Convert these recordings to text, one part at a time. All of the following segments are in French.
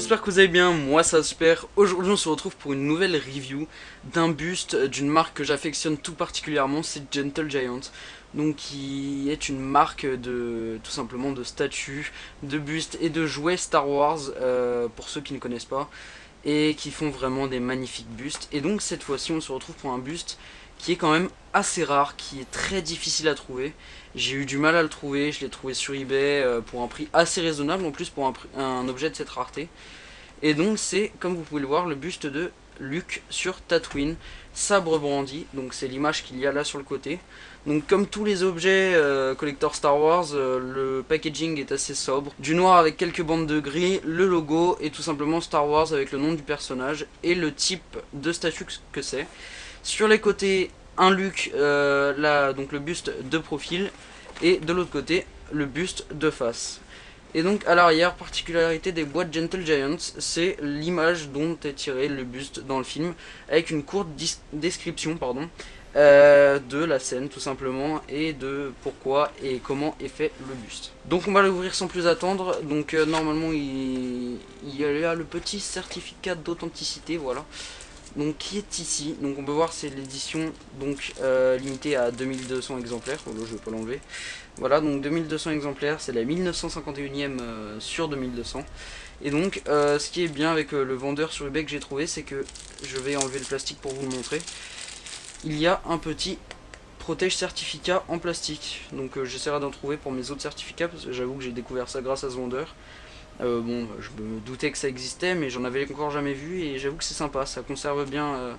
j'espère que vous allez bien, moi ça va super. Aujourd'hui on se retrouve pour une nouvelle review d'un buste d'une marque que j'affectionne tout particulièrement, c'est Gentle Giant. Donc qui est une marque de tout simplement de statues, de bustes et de jouets Star Wars pour ceux qui ne connaissent pas. Et qui font vraiment des magnifiques bustes. Et donc cette fois-ci on se retrouve pour un buste qui est quand même assez rare, qui est très difficile à trouver. J'ai eu du mal à le trouver, je l'ai trouvé sur eBay pour un prix assez raisonnable en plus pour un objet de cette rareté. Et donc c'est, comme vous pouvez le voir, le buste de Luke sur Tatooine, sabre brandi, donc c'est l'image qu'il y a là sur le côté. Donc comme tous les objets collector Star Wars, le packaging est assez sobre. Du noir avec quelques bandes de gris, le logo et tout simplement Star Wars avec le nom du personnage et le type de statue que c'est. Sur les côtés, un Luke, donc le buste de profil, et de l'autre côté, le buste de face. Et donc à l'arrière, particularité des boîtes Gentle Giant, c'est l'image dont est tiré le buste dans le film, avec une courte description de la scène tout simplement, et de pourquoi et comment est fait le buste. Donc on va l'ouvrir sans plus attendre. Donc normalement il y a le petit certificat d'authenticité, voilà. Donc qui est ici, donc on peut voir c'est l'édition donc limitée à 2200 exemplaires, oh là, je vais pas l'enlever. Voilà, donc 2200 exemplaires, c'est la 1951e sur 2200. Et donc ce qui est bien avec le vendeur sur eBay que j'ai trouvé, c'est que, je vais enlever le plastique pour vous le montrer, il y a un petit protège certificat en plastique. Donc j'essaierai d'en trouver pour mes autres certificats, parce que j'avoue que j'ai découvert ça grâce à ce vendeur. Bon, je me doutais que ça existait, mais j'en avais encore jamais vu, et j'avoue que c'est sympa, ça conserve bien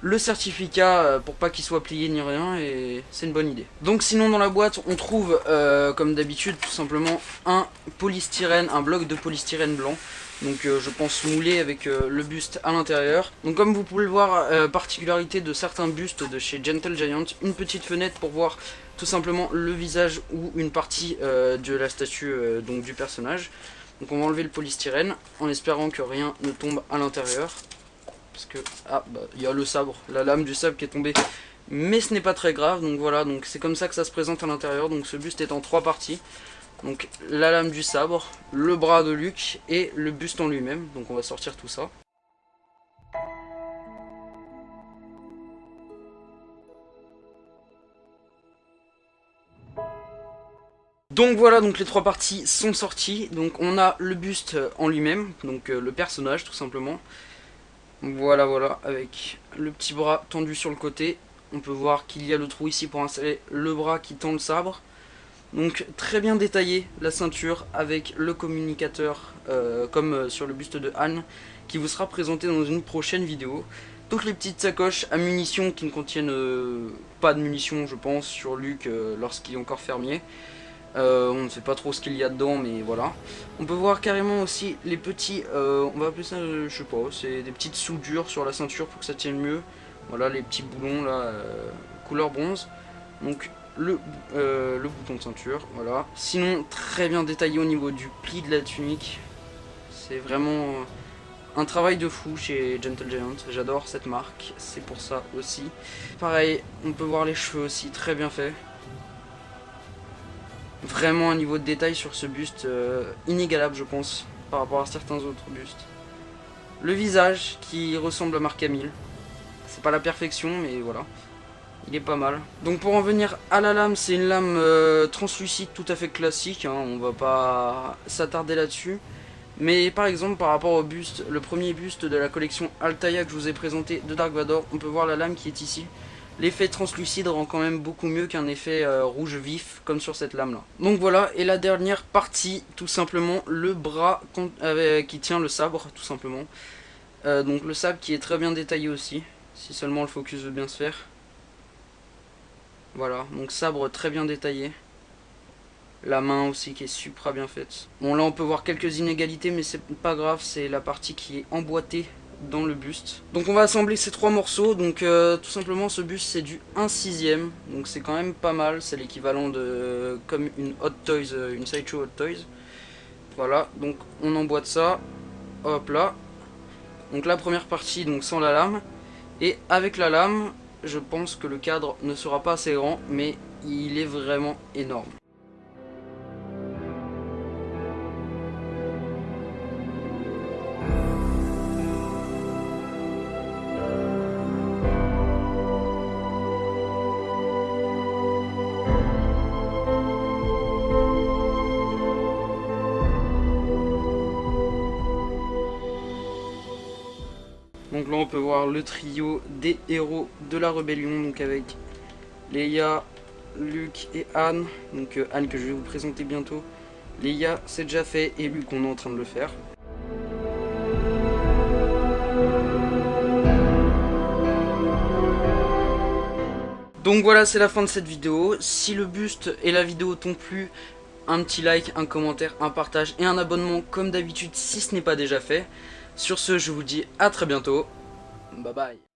le certificat pour pas qu'il soit plié ni rien, et c'est une bonne idée. Donc sinon dans la boîte on trouve comme d'habitude tout simplement un polystyrène, un bloc de polystyrène blanc. Donc je pense moulé avec le buste à l'intérieur. Donc comme vous pouvez le voir, particularité de certains bustes de chez Gentle Giant, une petite fenêtre pour voir tout simplement le visage ou une partie de la statue donc du personnage. Donc on va enlever le polystyrène en espérant que rien ne tombe à l'intérieur. Parce que, il y a le sabre, la lame du sabre qui est tombée. Mais ce n'est pas très grave, donc voilà, donc c'est comme ça que ça se présente à l'intérieur. Donc ce buste est en 3 parties. Donc la lame du sabre, le bras de Luke et le buste en lui-même. Donc on va sortir tout ça. Donc voilà, donc les 3 parties sont sorties. Donc on a le buste en lui-même, donc le personnage tout simplement. Voilà, avec le petit bras tendu sur le côté. On peut voir qu'il y a le trou ici pour insérer le bras qui tend le sabre. Donc très bien détaillé la ceinture avec le communicateur comme sur le buste de Han, qui vous sera présenté dans une prochaine vidéo. Toutes les petites sacoches à munitions qui ne contiennent pas de munitions je pense sur Luke lorsqu'il est encore fermier. On ne sait pas trop ce qu'il y a dedans, mais voilà. On peut voir carrément aussi les petits, on va appeler ça, je sais pas, c'est des petites soudures sur la ceinture pour que ça tienne mieux. Voilà les petits boulons là, couleur bronze. Donc le bouton de ceinture, voilà. Sinon très bien détaillé au niveau du pli de la tunique. C'est vraiment un travail de fou chez Gentle Giant, j'adore cette marque, c'est pour ça aussi. Pareil, on peut voir les cheveux aussi, très bien fait. Vraiment un niveau de détail sur ce buste inégalable je pense par rapport à certains autres bustes. Le visage qui ressemble à Mark Hamill. C'est pas la perfection mais voilà. Il est pas mal. Donc pour en venir à la lame, c'est une lame translucide tout à fait classique, hein, on va pas s'attarder là-dessus. Mais par exemple par rapport au buste, le premier buste de la collection Altaïa que je vous ai présenté de Dark Vador, on peut voir la lame qui est ici. L'effet translucide rend quand même beaucoup mieux qu'un effet rouge vif comme sur cette lame là. Donc voilà, et la dernière partie, tout simplement le bras qui tient le sabre tout simplement. Donc le sabre qui est très bien détaillé aussi, si seulement le focus veut bien se faire. Voilà, donc sabre très bien détaillé. La main aussi qui est super bien faite. Bon là on peut voir quelques inégalités mais c'est pas grave, c'est la partie qui est emboîtée dans le buste. Donc on va assembler ces 3 morceaux. Donc tout simplement ce buste c'est du 1/6, donc c'est quand même pas mal, c'est l'équivalent de comme une Hot Toys, une Sideshow Hot Toys. Voilà, donc on emboîte ça, hop là. Donc la première partie donc sans la lame, et avec la lame je pense que le cadre ne sera pas assez grand mais il est vraiment énorme. là on peut voir le trio des héros de la rébellion, donc avec Leia, Luke et Anne. Donc Anne que je vais vous présenter bientôt. Leia c'est déjà fait et Luke on est en train de le faire. Donc voilà, c'est la fin de cette vidéo. Si le buste et la vidéo t'ont plu, un petit like, un commentaire, un partage et un abonnement comme d'habitude si ce n'est pas déjà fait. Sur ce, je vous dis à très bientôt. Bye bye.